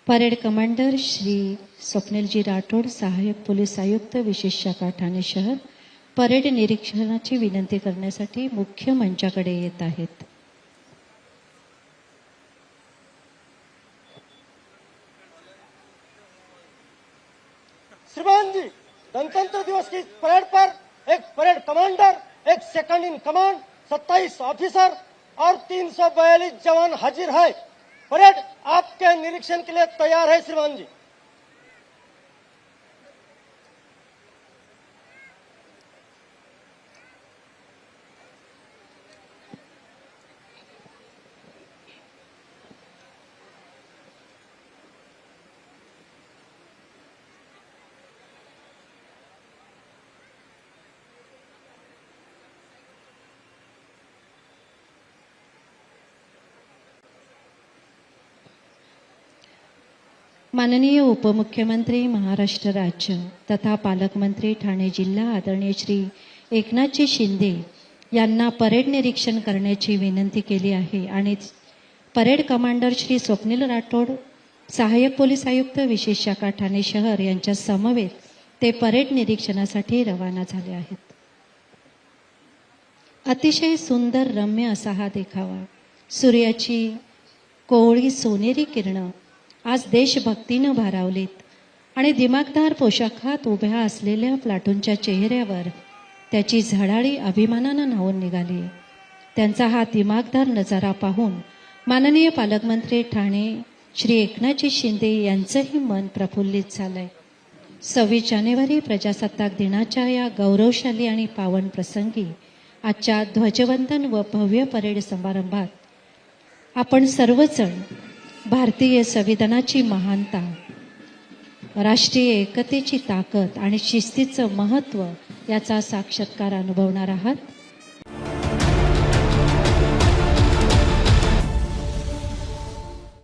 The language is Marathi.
परेड कमांडर श्री स्वप्नीलजी राठोड, सहाय्यक पोलीस आयुक्त विशेष शाखा ठाणे शहर, परेड निरीक्षणाची विनंती करण्यासाठी मुख्य मंचाकडे येत आहेत. श्रीमान जी, गणतंत्र दिवस की परेड पर एक परेड कमांडर, एक सेकंड इन कमांड, 27 ऑफिसर और 342 जवान हाजिर है. परेड आपके निरीक्षण के लिए तैयार है श्रीमान जी. माननीय उपमुख्यमंत्री महाराष्ट्र राज्य तथा पालकमंत्री ठाणे जिल्हा आदरणीय श्री एकनाथजी शिंदे यांना परेड निरीक्षण करण्याची विनंती केली आहे आणि परेड कमांडर श्री स्वप्नील राठोड, सहाय्यक पोलीस आयुक्त विशेष शाखा ठाणे शहर यांच्या समवेत ते परेड निरीक्षणासाठी रवाना झाले आहेत. अतिशय सुंदर रम्य असा हा देखावा, सूर्याची कोवळी सोनेरी किरणं आज देशभक्तीनं भारावलीत आणि दिमागदार पोशाखात उभ्या असलेल्या प्लाटूनच्या चेहऱ्यावर त्याची झळाळी अभिमानानं न्हावून निघाली. त्यांचा हा दिमागदार नजारा पाहून माननीय पालकमंत्री ठाणे श्री एकनाथजी शिंदे यांचंही मन प्रफुल्लित झालंय. 26 जानेवारी प्रजासत्ताक दिनाच्या या गौरवशाली आणि पावन प्रसंगी आजच्या ध्वजवंदन व भव्य परेड समारंभात आपण सर्वजण भारतीय संविधानाची महानता, राष्ट्रीय एकतेची ताकद आणि शिस्तीचं महत्त्व याचा साक्षात्कार अनुभवणार आहात.